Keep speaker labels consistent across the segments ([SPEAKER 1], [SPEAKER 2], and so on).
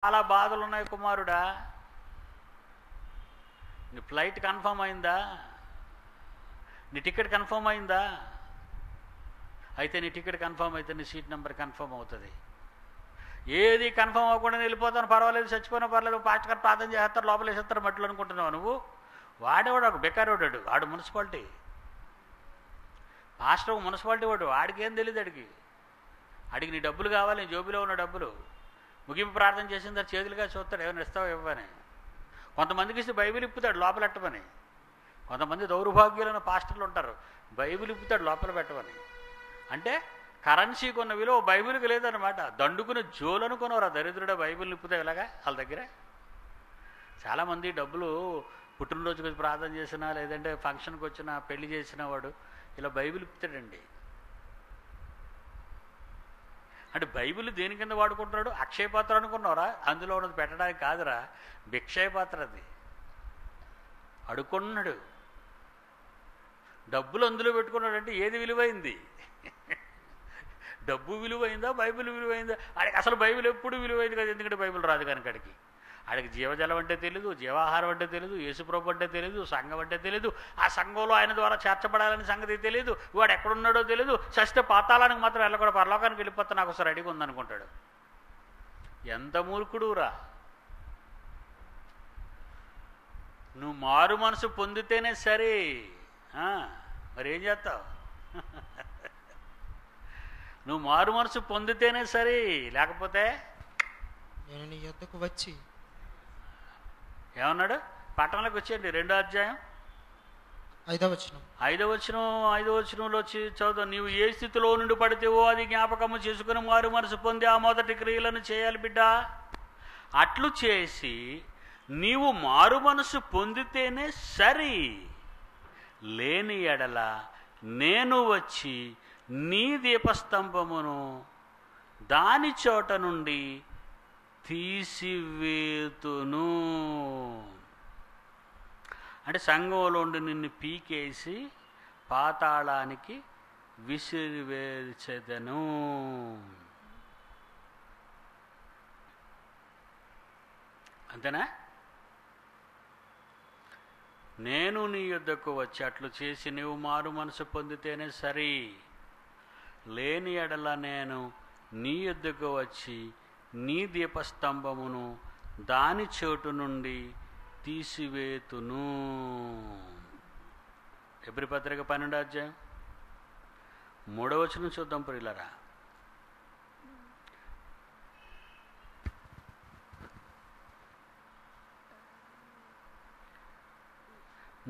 [SPEAKER 1] చాలా బాధలు ఉన్నాయి కుమారుడా. నీ ఫ్లైట్ కన్ఫర్మ్ అయిందా? నీ టికెట్ కన్ఫర్మ్ అయిందా? అయితే నీ టికెట్ కన్ఫర్మ్ అయితే నీ సీట్ నెంబర్ కన్ఫర్మ్ అవుతుంది. ఏది కన్ఫర్మ్ అవ్వకుండా వెళ్ళిపోతాను, పర్వాలేదు, చచ్చిపోయినా పర్లేదు, పాస్ట్ గారు ప్రార్థన చేస్తారు, లోపల వేసేస్తారు మట్లు అనుకుంటున్నావు నువ్వు. వాడేవాడు ఒక బెకారోడాడు, ఆడు మున్సిపాలిటీ పాస్టర్, మున్సిపాలిటీ వాడు, ఆడికేం తెలియదు. అడిగి నీ డబ్బులు కావాలి, నీ జోబులో ఉన్న డబ్బులు. ముగింపు ప్రార్థన చేసిన తర్వాత చేతులుగా చూస్తాడు, ఏమైనా ఇస్తావో ఇవ్వని. కొంతమందికి ఇస్తే బైబిల్ ఇప్పుతాడు లోపల పెట్టమని. కొంతమంది దౌర్భాగ్యులైన పాస్టర్లు ఉంటారు, బైబిల్ ఇప్పుతాడు లోపల పెట్టమని. అంటే కరెన్సీకి ఉన్న విలువ బైబిల్కి లేదనమాట. దండుకుని జోలు అనుకున్నారు ఆ దరిద్రుడే బైబిల్ నిప్పుతా ఇలాగా వాళ్ళ దగ్గర. చాలామంది డబ్బులు పుట్టినరోజుకి వచ్చి ప్రార్థన చేసినా, లేదంటే ఫంక్షన్కి వచ్చినా, పెళ్లి చేసిన వాడు ఇలా బైబిల్ ఇప్పుతాడండి. అంటే బైబిల్ దేని కింద వాడుకుంటున్నాడు? అక్షయ పాత్ర అనుకున్నారా? అందులో ఉన్నది పెట్టడానికి కాదురా, భిక్షయ పాత్ర. అది అడుక్కున్నాడు, డబ్బులు అందులో పెట్టుకున్నాడంటే ఏది విలువైంది? డబ్బు విలువైందా, బైబిల్ విలువైందా? ఆడికి అసలు బైబిల్ ఎప్పుడు విలువైంది కదా, ఎందుకంటే బైబిల్ రాదు కనుక. ఆడికి జీవజలం అంటే తెలీదు, జీవాహారం అంటే తెలీదు, యేసుప్రభు అంటే తెలీదు, సంఘం అంటే తెలీదు, ఆ సంఘంలో ఆయన ద్వారా చేర్చబడాలని సంగతి తెలీదు, వాడు ఎక్కడున్నాడో తెలీదు. చస్తే పాతాళానికి మాత్రం వెళ్ళకూడదు, పరలోకానికి వెళ్ళిపోతే నాకు ఒకసారి రెడీగా ఉందనుకుంటాడు. ఎంత మూర్ఖుడురా. నువ్వు మారు మనసు పొందితేనే సరే, మరేం చేస్తావు? నువ్వు మారు మనసు పొందితేనే సరే, లేకపోతే
[SPEAKER 2] నేను నీ యొద్దకు వచ్చి
[SPEAKER 1] ఏమన్నాడు? పట్టణంలోకి వచ్చేయండి, 2వ అధ్యాయం
[SPEAKER 2] 5వ
[SPEAKER 1] వచనంలో వచ్చి చదువు. నీవు ఏ స్థితిలో నుండి పడితేవో అది జ్ఞాపకము చేసుకుని మారు మనసు పొంది ఆ మొదటి క్రియలను చేయాలి బిడ్డ. అట్లు చేసి నీవు మారు మనసు పొందితేనే సరి, లేని ఎడల నేను వచ్చి నీ దీపస్తంభమును దాని చోట నుండి తీసివేతును. అంటే సంఘంలో నిన్ను పీకేసి పాతాళానికి విసిరివేర్చెదను. అంతేనా? నేను నీ యొద్దకు వచ్చి అట్లు చేసి నీవు మారు మనసు పొందితేనే సరి, లేని ఎడల నేను నీ యొద్దకు వచ్చి నీ దీపస్తంభమును దాని చోటు నుండి తీసివేతును. హెబ్రీ పత్రిక 12వ అధ్యాయం 3వ వచనం చూద్దాం ప్రియులారా.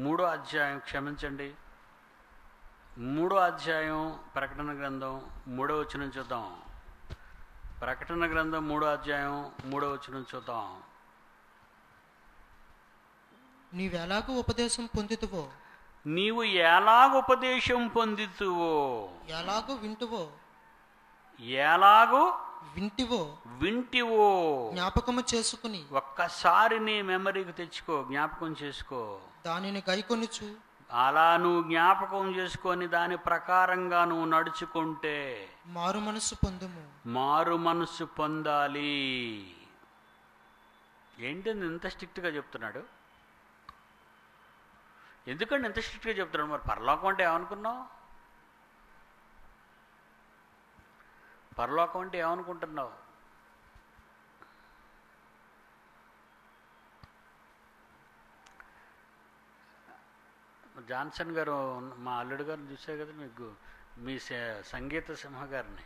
[SPEAKER 1] మూడో అధ్యాయం ప్రకటన గ్రంథం 3వ వచనం చూద్దాం. ప్రకటన గ్రంథం 3వ అధ్యాయం 3వ వచనం చూద్దాం.
[SPEAKER 2] నీవు ఎలాగూ ఉపదేశం పొందితువో, ఎలాగూ వింటివో జ్ఞాపకము చేసుకుని,
[SPEAKER 1] ఒక్కసారి నీ మెమరీకి తెచ్చుకో, జ్ఞాపకం చేసుకో.
[SPEAKER 2] దానిని గైకొనుచు,
[SPEAKER 1] అలా నువ్వు జ్ఞాపకం చేసుకొని దాని ప్రకారంగా నువ్వు నడుచుకుంటే
[SPEAKER 2] మారు మనసు పొందుము.
[SPEAKER 1] మారు మనసు పొందాలి. ఏంటండి ఇంత స్ట్రిక్ట్గా చెప్తున్నాడు? ఎందుకంటే ఇంత స్ట్రిక్ట్గా చెప్తున్నాడు? మరి పరలోకం అంటే ఏమనుకున్నావు? పరలోకం అంటే ఏమనుకుంటున్నావు? జాన్సన్ గారు, మా అల్లుడు గారిని చూసే కదా మీకు, మీ సంగీత సింహ గారిని.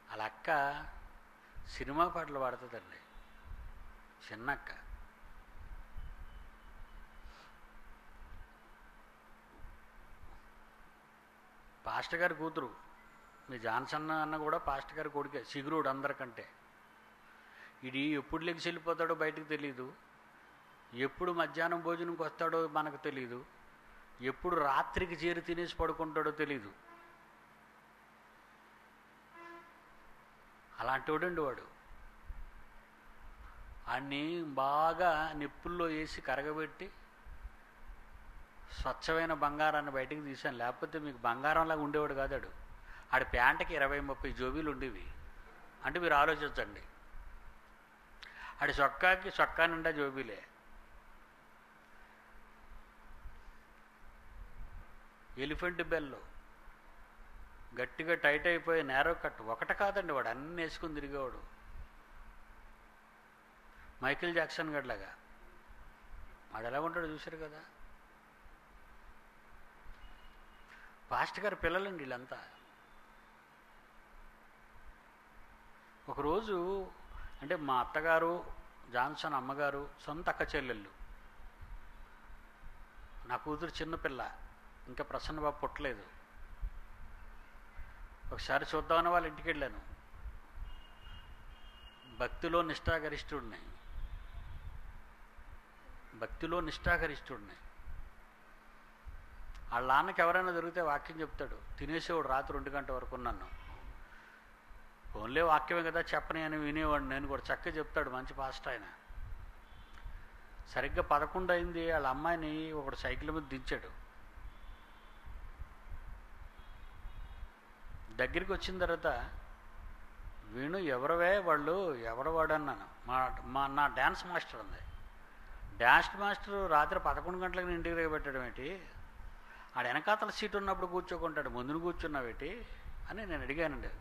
[SPEAKER 1] వాళ్ళ అక్క సినిమా పాటలు పాడుతుందండి, చిన్నక్క. పాస్టర్ గారి కూతురు. మీ జాన్సన్ అన్న కూడా పాస్టర్ గారి కొడుకే, సిగురుడు అందరికంటే. ఇది ఎప్పుడు లెగ్సి వెళ్ళిపోతాడో బయటకు తెలీదు, ఎప్పుడు మధ్యాహ్నం భోజనంకి వస్తాడో మనకు తెలీదు, ఎప్పుడు రాత్రికి చేరి తినేసి పడుకుంటాడో తెలీదు. అలాంటి వాడండి వాడు. అన్నీ బాగా నిప్పుల్లో వేసి కరగబెట్టి స్వచ్ఛమైన బంగారాన్ని బయటికి తీశాను, లేకపోతే మీకు బంగారంలాగా ఉండేవాడు కాదాడు. ఆడి ప్యాంటుకి 20-30 జోబీలు ఉండేవి. అంటే మీరు ఆలోచించండి, ఆడి చొక్కా నిండా జోబీలే. ఎలిఫెంట్ బెల్లు గట్టిగా టైట్ అయిపోయి నేరో కట్ ఒకటి కాదండి, వాడు అన్నీ వేసుకుని తిరిగేవాడు. మైకేల్ జాక్సన్ గడ్లాగా వాడు ఎలా ఉంటాడో చూశారు కదా. పాస్ట్ గారి పిల్లలండి వీళ్ళంతా. ఒకరోజు అంటే మా అత్తగారు, జాన్సన్ అమ్మగారు సొంత అక్క చెల్లెళ్ళు, నా కూతురు చిన్నపిల్ల, ఇంకా ప్రసన్నబాబు పుట్టలేదు. ఒకసారి చూద్దామని వాళ్ళ ఇంటికి వెళ్ళాను. భక్తిలో నిష్ఠాగరిష్ఠుడిని వాళ్ళ నాన్నకి ఎవరైనా దొరికితే వాక్యం చెప్తాడు. తినేసేవాడు రాత్రి 2 గంటల వరకు. నన్ను ఓన్లీ వాక్యమే కదా చెప్పని అని వినేవాడు. నేను కూడా చక్కగా చెప్తాడు, మంచి పాస్ట్ ఆయన. సరిగ్గా 11 అయింది. వాళ్ళ అమ్మాయిని ఒకడు సైకిల్ మీద దించాడు. దగ్గరికి వచ్చిన తర్వాత, వీణు ఎవరవే వాళ్ళు, ఎవరు వాడు అన్నాను. నా డ్యాన్స్ మాస్టర్ ఉంది. డ్యాన్స్ మాస్టర్ రాత్రి 11 గంటలకు ఇంటికి రేగబెట్టడం ఏంటి? ఆడ వెనకాతల సీట్ ఉన్నప్పుడు కూర్చోకుంటాడు, ముందును కూర్చున్నావేటి అని నేను అడిగానండి.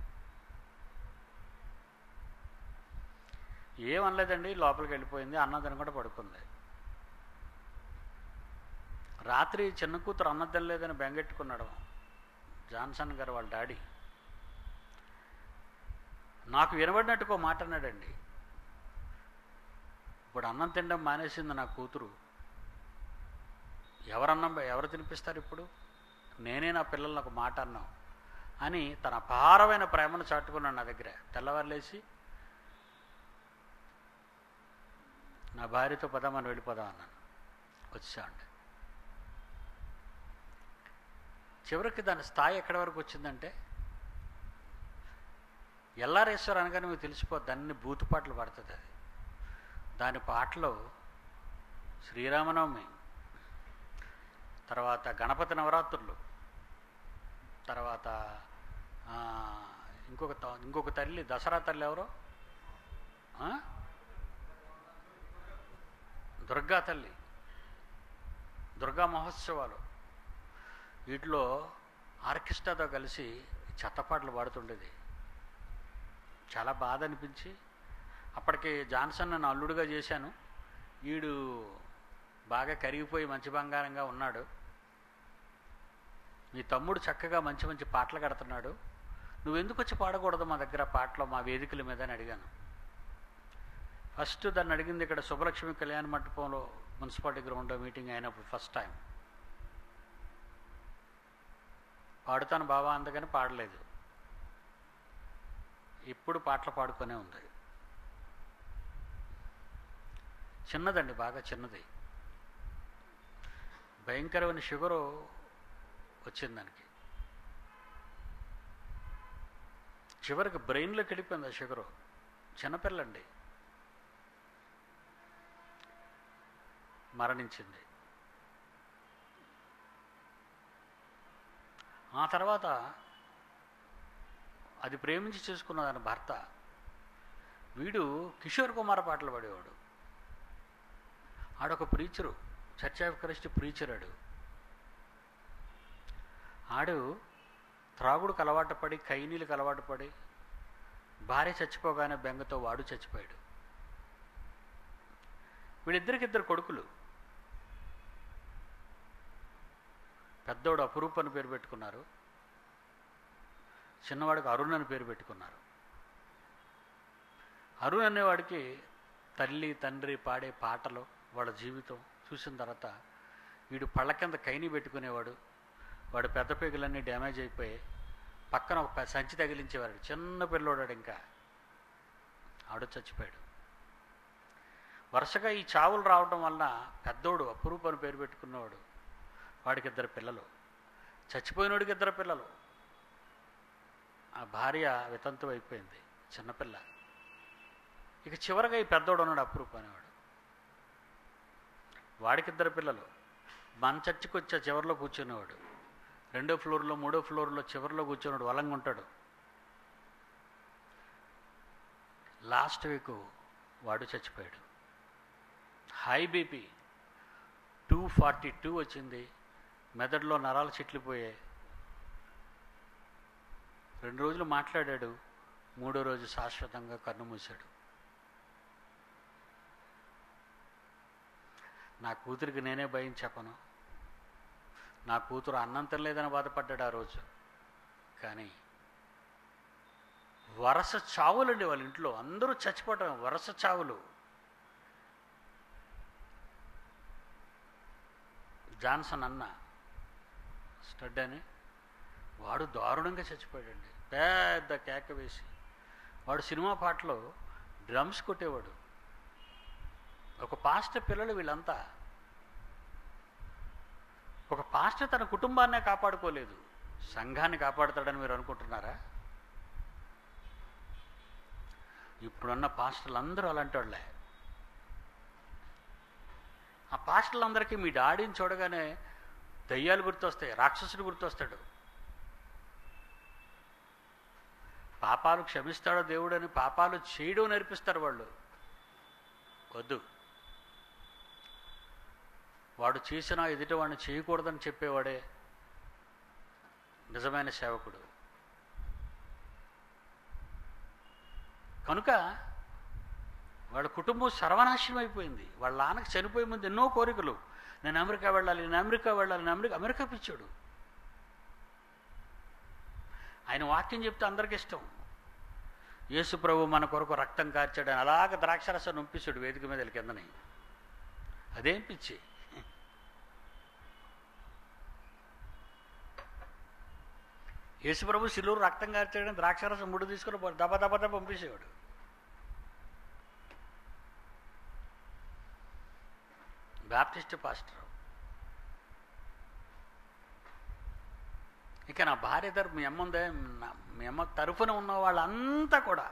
[SPEAKER 1] ఏమనలేదండి, లోపలికి వెళ్ళిపోయింది. అన్నదని కూడా పడుకుంది. రాత్రి చిన్న కూతురు అన్నదని లేదని బెంగెట్టుకున్నాడు జాన్సన్ గారు వాళ్ళ డాడీ. నాకు వినబడినట్టుకో మాట అన్నాడండి, ఇప్పుడు అన్నం తినడం మానేసింది నా కూతురు, ఎవరు తినిపిస్తారు ఇప్పుడు? నేనే నా పిల్లల్ని ఒక మాట అన్నాం అని తన అపారమైన ప్రేమను చాటుకున్నాడు నా దగ్గర. తెల్లవారు లేచి నా భార్యతో మనం వెళ్ళిపోదాం అన్నాను. వచ్చామండి. చివరికి దాని స్థాయి ఎక్కడి వరకు వచ్చిందంటే, ఎల్లారేశ్వర అనగానే మీకు తెలిసిపోద్ది, అన్ని బూతు పాటలు పడుతుంది. అది దాని పాటలో శ్రీరామనవమి, తర్వాత గణపతి నవరాత్రులు, తర్వాత ఇంకొక తల్లి, దసరా తల్లి ఎవరో, దుర్గా తల్లి, దుర్గా మహోత్సవాలు, వీటిలో ఆర్కెస్ట్రాతో కలిసి చెత్తపాటలు పాడుతుండేది. చాలా బాధ అనిపించి, అప్పటికి జాన్సన్ నన్ను అల్లుడుగా చేశాను. వీడు బాగా కరిగిపోయి మంచి బంగారంగా ఉన్నాడు. మీ తమ్ముడు చక్కగా మంచి మంచి పాటలు కడుతున్నాడు, నువ్వెందుకు వచ్చి పాడకూడదు మా దగ్గర పాటలు, మా వేదికల మీద అని అడిగాను. ఫస్ట్ దాన్ని అడిగింది ఇక్కడ సుబ్బలక్ష్మి కళ్యాణ మంటపంలో మున్సిపాలిటీ గ్రౌండ్లో మీటింగ్ అయినప్పుడు ఫస్ట్ టైం. పాడుతాను బావా అందుకని పాడలేదు. ఇప్పుడు పాటలు పాడుకొనే ఉంది. చిన్నదండి, బాగా చిన్నది. భయంకరమైన షుగరు వచ్చింది దానికి. చివరికి బ్రెయిన్లోకి వెళ్ళిపోయింది ఆ షుగరు. చిన్నపిల్లండి, మరణించింది. ఆ తర్వాత అది ప్రేమించి చేసుకున్నదాని భర్త, వీడు కిషోర్ కుమార్ పాటలు పాడేవాడు. ఆడొక ప్రీచరు, చర్చ్ ఆఫ్ క్రైస్ట్ ప్రీచర్. ఆడు త్రాగుడుకు అలవాటు పడి, కైనీలకు అలవాటు పడి, భార్య చచ్చిపోగానే బెంగతో వాడు చచ్చిపోయాడు. వీడిద్దరికిద్దరు కొడుకులు. పెద్దోడు అపురూప్ అని పేరు పెట్టుకున్నారు, చిన్నవాడికి అరుణ్ అని పేరు పెట్టుకున్నారు. అరుణ్ అనేవాడికి తల్లి తండ్రి పాడే పాటలు, వాళ్ళ జీవితం చూసిన తర్వాత వీడు పళ్ళ కింద కైని పెట్టుకునేవాడు. వాడు పెద్ద పేగులన్నీ డ్యామేజ్ అయిపోయి పక్కన ఒక సంచి తగిలించేవాడు. చిన్న పిల్లోడాడు, ఇంకా ఆడు చచ్చిపోయాడు. వరుసగా ఈ చావులు రావడం వల్ల పెద్దోడు అపురూప్ అని పేరు పెట్టుకున్నవాడు, వాడికి 2 పిల్లలు, చచ్చిపోయినోడికి 2 పిల్లలు. ఆ భార్య వితంతు అయిపోయింది, చిన్నపిల్ల. ఇక చివరిగా ఈ పెద్దోడు ఉన్నాడు అపురూప్ అనేవాడు, వాడికి 2 పిల్లలు. మన చర్చికి వచ్చే చివరిలో కూర్చునేవాడు. రెండో ఫ్లోర్లో మూడో ఫ్లోర్లో చివరిలో కూర్చున్నాడు, వలంగా ఉంటాడు. లాస్ట్ వీక్ వాడు చచ్చిపోయాడు. హై బీపీ 242 వచ్చింది, మెదడులో నరాలు చిట్లిపోయాయి. 2 రోజులు మాట్లాడాడు, 3వ రోజు శాశ్వతంగా కన్ను మూశాడు. నా కూతురికి నేనే భయం చెప్పను. నా కూతురు అన్నం తినలేదని బాధపడ్డాడు ఆ రోజు. కానీ వరుస చావులండి వాళ్ళ ఇంట్లో, అందరూ చచ్చిపోవటం, వరుస చావులు. జాన్సన్ అన్న స్టడ్ అని వాడు దారుణంగా చచ్చిపోయాడండి, పెద్ద కేక వేసి. వాడు సినిమా పాటలో డ్రమ్స్ కొట్టేవాడు. ఒక పాస్టర్ పిల్లలు వీళ్ళంతా. ఒక పాస్టర్ తన కుటుంబాన్నే కాపాడుకోలేదు, సంఘాన్ని కాపాడుతాడని మీరు అనుకుంటున్నారా? ఇప్పుడున్న పాస్టర్లు అందరూ అలాంటి వాళ్ళే. ఆ పాస్టర్లందరికీ మీ డాడీని చూడగానే దయ్యాలు గుర్తొస్తాయి, రాక్షసుడు గుర్తొస్తాడు. పాపాలు క్షమిస్తాడో దేవుడని పాపాలు చేయడం నేర్పిస్తారు వాళ్ళు. వద్దు, వాడు చేసినా ఎదుటి వాడిని చేయకూడదని చెప్పేవాడే నిజమైన సేవకుడు. కనుక వాళ్ళ కుటుంబం సర్వనాశనం అయిపోయింది. వాళ్ళ నాన్నకి చనిపోయే ముందు ఎన్నో కోరికలు, నేను అమెరికా వెళ్ళాలి, నేను అమెరికా వెళ్ళాలి, నేను అమెరికా పిచ్చాడు. ఆయన వాక్యం చెప్తే అందరికి ఇష్టం. యేసు ప్రభు మన కొరకు రక్తం కార్చాడని అలాగ ద్రాక్షరసం నుంపిస్తాడు వేదిక మీద కిందని. అదేం పిచ్చి. యేసు ప్రభు శిలువలో రక్తం కార్చాడని ద్రాక్షరసం ముడి తీసుకుని దబ దబ దబ పంపించేవాడు. Baptist pastor. ఇక నా భార్య తరపు మీ అమ్మ ఉందే, మీ అమ్మ తరఫున ఉన్న వాళ్ళంతా కూడా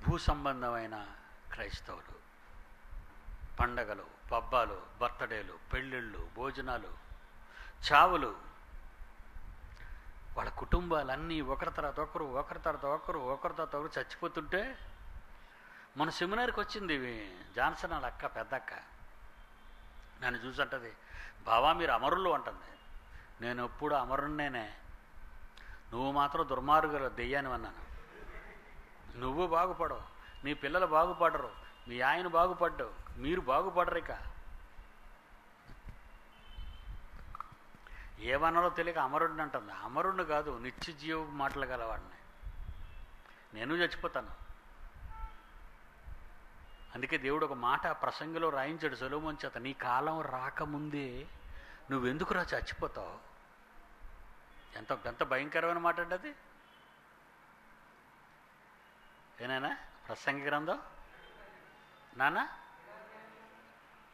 [SPEAKER 1] భూ సంబంధమైన క్రైస్తవులు. పండగలు, పబ్బాలు, బర్త్డేలు, పెళ్ళిళ్ళు, భోజనాలు, చావులు. వాళ్ళ కుటుంబాలన్నీ ఒకరి తర్వాత ఒకరు, ఒకరి తర్వాత ఒకరు, ఒకరి తర్వాత ఒకరు చచ్చిపోతుంటే మన సెమినార్కి వచ్చింది జాన్సన్ వాళ్ళ అక్క, పెద్దక్క. నన్ను చూసంటది, బావా మీరు అమరులు అంటుంది. నేను ఎప్పుడు అమరుణ్ణేనే, నువ్వు మాత్రం దుర్మార్గులు దెయ్యాన్ని అన్నాను. నువ్వు బాగుపడవు, నీ పిల్లలు బాగుపడరు, మీ ఆయన బాగుపడ్డావు, మీరు బాగుపడరు. ఇక ఏమన్నారో తెలియక అమరుడిని అంటుంది. అమరుడిని కాదు, నిత్య జీవ మాటలు గలవాడిని. నేను చచ్చిపోతాను. అందుకే దేవుడు ఒక మాట ప్రసంగిలో రాయించాడు సొలొమోను చేత, నీ కాలం రాకముందే నువ్వెందుకురా చచ్చిపోతావు. ఎంత భయంకరమైన మాట అండి అది. ఏనానా ప్రసంగి గ్రంథం నానా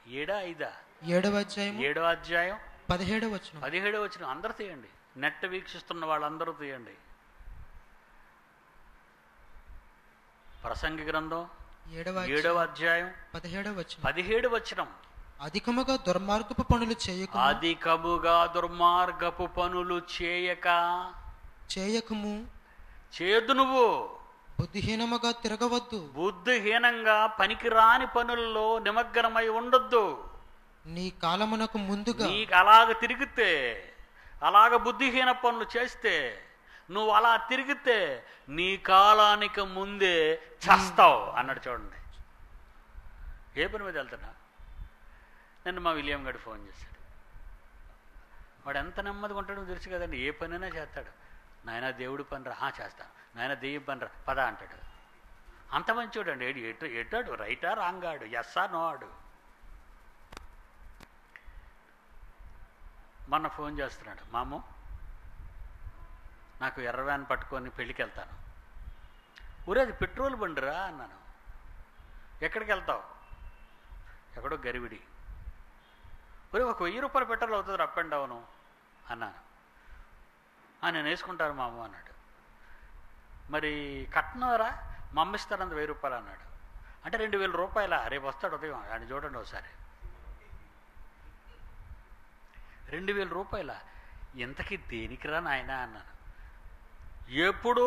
[SPEAKER 1] 7వ అధ్యాయం
[SPEAKER 2] 17వ వచనం.
[SPEAKER 1] అందరూ తీయండి, నెట్ వీక్షిస్తున్న వాళ్ళందరూ తీయండి. ప్రసంగి గ్రంథం 7వ అధ్యాయం 17వ వచనం.
[SPEAKER 2] అధికముగా దుర్మార్గపు పనులు చేయకము
[SPEAKER 1] చేయొద్దు. నువ్వు
[SPEAKER 2] బుద్ధిహీనముగా తిరగవద్దు.
[SPEAKER 1] బుద్ధిహీనంగా పనికిరాని పనుల్లో నిమగ్నమై ఉండొద్దు.
[SPEAKER 2] నీ కాలమునకు ముందుగా
[SPEAKER 1] నీకు అలాగ తిరిగితే, అలాగ బుద్ధిహీన పనులు చేస్తే, నువ్వు అలా తిరిగితే నీ కాలానికి ముందే చస్తావు అన్నాడు. చూడండి, ఏ పని మీద వెళ్తున్నా. నిన్న మా విలియం గడు ఫోన్ చేశాడు. వాడు ఎంత నెమ్మదిగా ఉంటాడో తెలుసు కదండి. ఏ పనైనా చేస్తాడు. నాయన దేవుడి పని రా, చేస్తాను. నాయన దెయ్యం పని రా, పద అంటాడు. అంత మంచోడు అండి. ఎటాడు, రైటా రాంగాడు, ఎస్సా నో ఆడు. మొన్న ఫోన్ చేస్తున్నాడు, మాము నాకు ఎర్ర వ్యాన్ పట్టుకొని పెళ్ళికి వెళ్తాను. ఊరే అది పెట్రోల్ బండిరా అన్నాను. ఎక్కడికి వెళ్తావు? ఎక్కడో గరివిడి. ఊరే ఒక 1000 రూపాయలు పెట్రోల్ అవుతుంది అప్ అండ్ డౌను అన్నాను. నేను వేసుకుంటాను మాము అన్నాడు. మరి కట్నరా మమ్మిస్తానంత 1000 రూపాయలు అన్నాడు. అంటే 2000 రూపాయల. రేపు వస్తాడు ఉదయం, ఆయన చూడండి ఒకసారి. 2,000 రూపాయల. ఇంతకీ దేనికిరా నాయన అన్నాను. ఎప్పుడో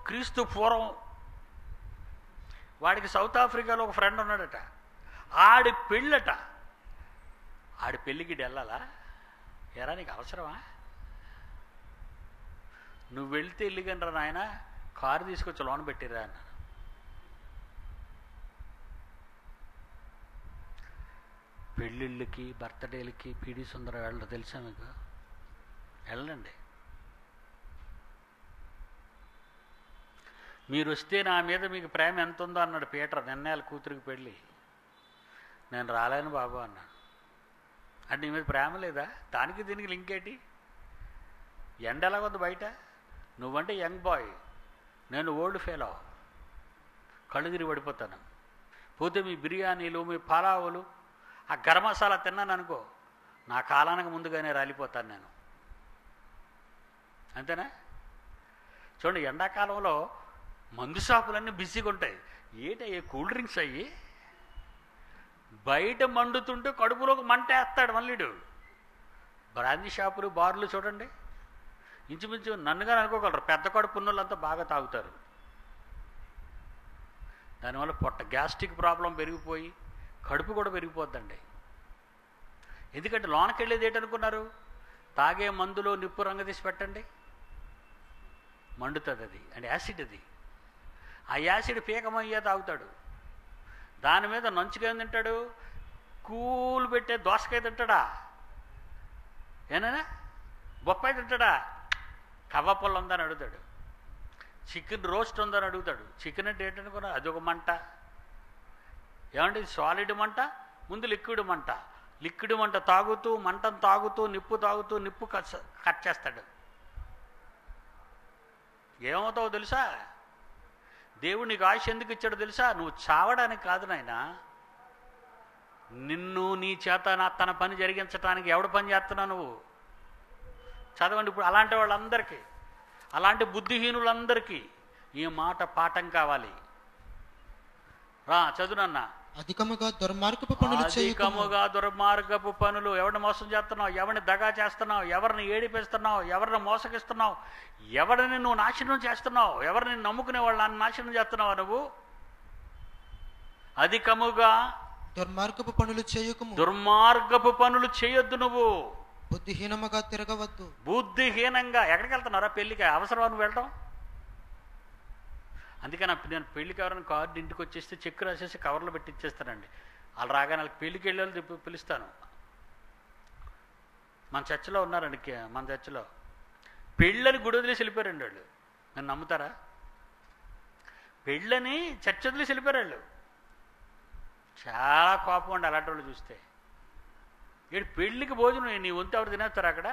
[SPEAKER 1] క్రీస్తు పూర్వం వాడికి సౌత్ ఆఫ్రికాలో ఒక ఫ్రెండ్ ఉన్నాడట, ఆడి పెళ్ళట. ఆడి పెళ్ళికి వెళ్ళాలా? ఎరా నీకు అవసరమా? నువ్వు వెళ్తే వెళ్ళిగనరా నాయన, కారు తీసుకొచ్చి లోన్ పెట్టిరా అన్నాను. పెళ్ళిళ్ళకి బర్త్డేలకి పీడి సుందర వెళ్ళడం తెలుసా మీకు? వెళ్ళండి. మీరు వస్తే నా మీద మీకు ప్రేమ ఎంత ఉందో అన్నాడు పీటర్. నిన్నేళ్ళ కూతురికి పెళ్ళి. నేను రాలేను బాబు అన్నాను. అంటే నీ మీద ప్రేమ లేదా? దానికి దీనికి లింక్ ఏంటి? ఎండ ఎలా ఉంది బయట? నువ్వంటే యంగ్ బాయ్, నేను ఓల్డ్ ఫెలో, కళ్ళు తిరిగి పడిపోతాను. పోతే మీ బిర్యానీలు, మీ పలావులు, ఆ గరం మసాలా తిన్నాను అనుకో, నా కాలానికి ముందుగానే రాలిపోతాను నేను. అంతేనా? చూడండి, ఎండాకాలంలో మందు షాపులన్నీ బిజీగా ఉంటాయి. ఏంటయ్యే కూల్ డ్రింక్స్ అయ్యి బయట మండుతుంటే కడుపులోకి మంట వేస్తాడు మళ్ళీడు. బ్రాందీ షాపులు, బార్లు చూడండి, ఇంచుమించు నన్నుగా అనుకోగలరు, పెద్ద కడుపు ఉన్నోళ్ళంతా బాగా తాగుతారు. దానివల్ల పొట్ట గ్యాస్ట్రిక్ ప్రాబ్లం పెరిగిపోయి కడుపు కూడా పెరిగిపోద్దండి. ఎందుకంటే లోనకి వెళ్ళేది ఏంటనుకున్నారు? తాగే మందులో నిప్పు రంగు తీసి పెట్టండి, మండుతుంది. అది అంటే యాసిడ్. అది ఆ యాసిడ్ పీకమయ్యే తాగుతాడు. దాని మీద నంచుకేం తింటాడు? కూలు పెట్టే దోసకాయ తింటాడా? ఏనా బొప్పాయి తింటాడా? కవ్వపళ్ళు ఉందని అడుగుతాడు. చికెన్ రోస్ట్ ఉందని అడుగుతాడు. చికెన్ అంటే ఏంటనుకున్నా? అదొక మంట. ఏమంటే సాలిడ్ మంట, ముందు లిక్విడ్ మంట. లిక్విడ్ మంట తాగుతూ, మంటను తాగుతూ, నిప్పు తాగుతూ, నిప్పు కట్ చేస్తాడు. ఏమవుతావో తెలుసా? దేవుడు నీకు ఆయుష్ ఎందుకు ఇచ్చాడో తెలుసా? నువ్వు చావడానికి కాదు నాయన, నిన్ను నీ చేత తన పని జరిగించడానికి. ఎవడు పని చేస్తున్నావు నువ్వు? చదవండి. ఇప్పుడు అలాంటి వాళ్ళందరికీ, అలాంటి బుద్ధిహీనులందరికీ ఈ మాట పాఠం కావాలి. రా చదువునన్నా.
[SPEAKER 2] అధికముగా దుర్మార్గపు పనులు చేయకుము.
[SPEAKER 1] అధికముగా దుర్మార్గపు పనులు. ఎవరిని మోసం చేస్తున్నావు? ఎవరిని దగా చేస్తున్నావు? ఎవరిని ఏడిపిస్తున్నావు? ఎవరిని మోసగిస్తున్నావు? ఎవరిని నువ్వు నాశనం చేస్తున్నావు? ఎవరిని నమ్ముకునే వాళ్ళని నాశనం చేస్తున్నావు నువ్వు? అధికముగా
[SPEAKER 2] దుర్మార్గపు పనులు చేయకుము.
[SPEAKER 1] దుర్మార్గపు పనులు చేయొద్దు నువ్వు.
[SPEAKER 2] బుద్ధిహీనముగా తిరగవద్దు.
[SPEAKER 1] బుద్ధిహీనంగా. ఎక్కడికి వెళ్తున్నారా? పెళ్ళికి. అవసరమా నువ్వు వెళ్ళడం? అందుకని నేను పెళ్ళికి ఎవరైనా కార్డు ఇంటికి వచ్చేస్తే చెక్ రాసేసి కవర్లో పెట్టి ఇచ్చేస్తానండి. వాళ్ళు రాగానే వాళ్ళకి పెళ్ళికి వెళ్ళే వాళ్ళు పిలుస్తాను. మన చర్చిలో ఉన్నారండి, మన చర్చిలో పెళ్ళని గుడి వదిలేసి వెళ్ళిపోయారండి వాళ్ళు. నన్ను నమ్ముతారా? పెళ్ళని చర్చ్ వదిలేసి వెళ్ళిపోయారు వాళ్ళు. చాలా కోపం అండి అలాంటి వాళ్ళు చూస్తే. ఏడు పెళ్ళికి భోజనం నీ వంతు ఎవరు తినేస్తారు అక్కడ?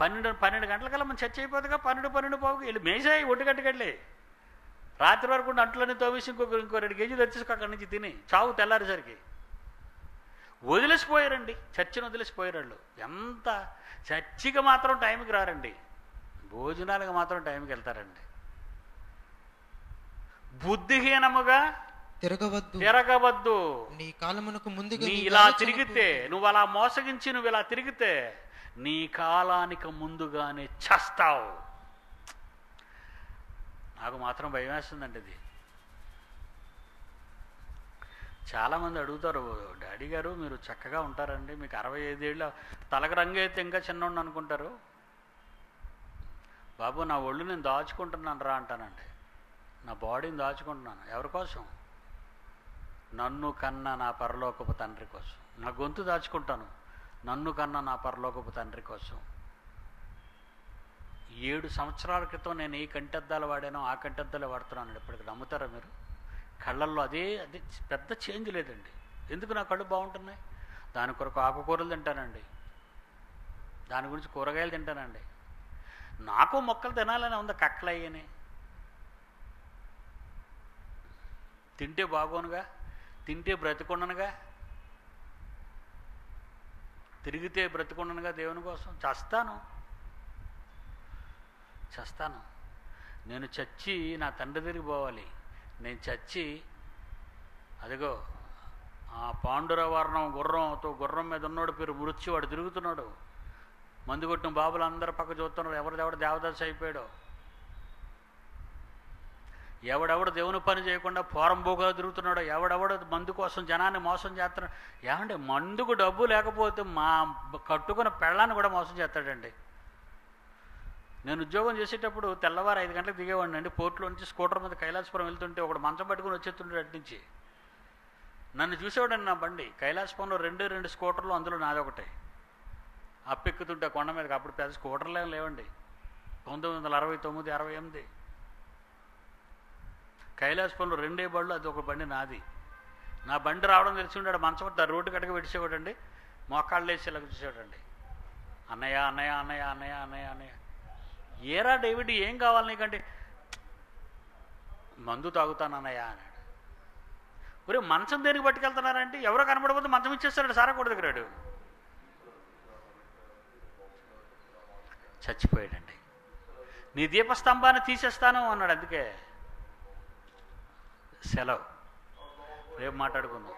[SPEAKER 1] 12 గంటలకల్లా మన చర్చ అయిపోతుందిగా. 12:12 వెళ్ళి మేసాయి ఒడ్డుగట్టుకెళ్ళి రాత్రి వరకు అంట్లన్నీ తోవేసి ఇంకో 2 కేజీలు వచ్చేసి అక్కడి నుంచి తిని చావు తెల్లారేసరికి వదిలేసిపోయారండి. చర్చిని వదిలేసిపోయారు వాళ్ళు. ఎంత చర్చికి మాత్రం టైంకి రారండి, భోజనాలకు మాత్రం టైంకి వెళ్తారండి. బుద్ధిహీనముగా తిరగవద్దు.
[SPEAKER 2] నీ కాలమునకు ముందుగా
[SPEAKER 1] నీ ఇలా తిరిగితే, నువ్వు అలా మోసగించి నువ్వు ఇలా తిరిగితే నీ కాలానికి ముందుగానే చస్తావు. నాకు మాత్రం భయం వేస్తుందండి ఇది. చాలామంది అడుగుతారు, డాడీ గారు మీరు చక్కగా ఉంటారండి, మీకు 65 ఏళ్ళ తలకు రంగు అయితే ఇంకా చిన్నోడిని అనుకుంటారు. బాబు నా ఒళ్ళు నేను దాచుకుంటున్నాను రా అంటానండి. నా బాడీని దాచుకుంటున్నాను. ఎవరి కోసం? నన్ను కన్నా నా పరలోకపు తండ్రి కోసం. నా గొంతు దాచుకుంటాను నన్ను కన్నా నా పరలోకపు తండ్రి కోసం. 7 సంవత్సరాల క్రితం నేను ఏ కంటెద్దాలు వాడానో ఆ కంటెద్దాలే వాడుతున్నాను. ఇప్పటికి నమ్ముతారా మీరు? కళ్ళల్లో అదే పెద్ద చేంజ్ లేదండి. ఎందుకు నా కళ్ళు బాగుంటున్నాయి? దాని కొరకు ఆకుకూరలు తింటానండి, దాని గురించి కూరగాయలు తింటానండి. నాకు మొక్కలు తినాలని ఉంది, కక్కలయ్యని. తింటే బాగోనుగా, తింటే బ్రతికుండనుగా, తిరిగితే బ్రతికుండనుగా దేవుని కోసం. చస్తాను. నేను చచ్చి నా తండ్రి దగ్గరికి పోవాలి. నేను చచ్చి అదిగో ఆ పాండురవర్ణం గుర్రం మీద ఉన్నోడు పేరు మృత్యు, వాడు తిరుగుతున్నాడు. మందు కొట్టిన బాబులు అందరూ పక్క చూస్తున్నారు, ఎవరిదెవడు దేవదాసు అయిపోయాడో, ఎవడెవడు దేవుని పని చేయకుండా పోరంబోగా తిరుగుతున్నాడో, ఎవడెవడు మందు కోసం జనాన్ని మోసం చేస్తున్నాడు. ఏమంటే మందుకు డబ్బు లేకపోతే మా కట్టుకున్న పెళ్ళాన్ని కూడా మోసం చేస్తాడండి. నేను ఉద్యోగం చేసేటప్పుడు తెల్లవారు 5 గంటలకు దిగేవాడిని అండి. పోర్టులో నుంచి స్కూటర్ మీద కైలాసపురం వెళ్తుంటే ఒకడు మంచం పట్టుకుని వచ్చేస్తుంటాడు అటు నుంచి. నన్ను చూసేవాడండి నా బండి. కైలాసపురంలో 2 స్కూటర్లు, అందులో నాది ఒకటే. అప్పెక్కుతుంటే కొండ మీదకి. అప్పుడు పెద్ద స్కూటర్లు ఏం లేవండి. 1969, 68 కైలాసపురంలో 2 బళ్ళు, అది ఒక బండి నాది. నా బండి రావడం తెలిసి ఉన్నాడు, మంచం రోడ్డు కట్టగా పెట్టేవాడండి. మోకాళ్ళు వేసి ఇలా చూసేవాడండి. అన్నయ్య అన్నయ్య అన్నయ్య అన్నయ్య అన్నయ్య అన్నయ్య. ఏరా డేవిడ్ ఏం కావాలి నీకంటే, మందు తాగుతాను అన్నయ్య అన్నాడు. ఒరే మంచం దేనికి పట్టుకెళ్తున్నారంటే, ఎవరో కనబడకపోతే మంచం ఇచ్చేస్తాడు సారా కూడా దగ్గరాడు. చచ్చిపోయాడండి. నీ దీపస్తంభాన్ని తీసేస్తాను అన్నాడు. అందుకే సెలవు, రేపు మాట్లాడుకుందాం.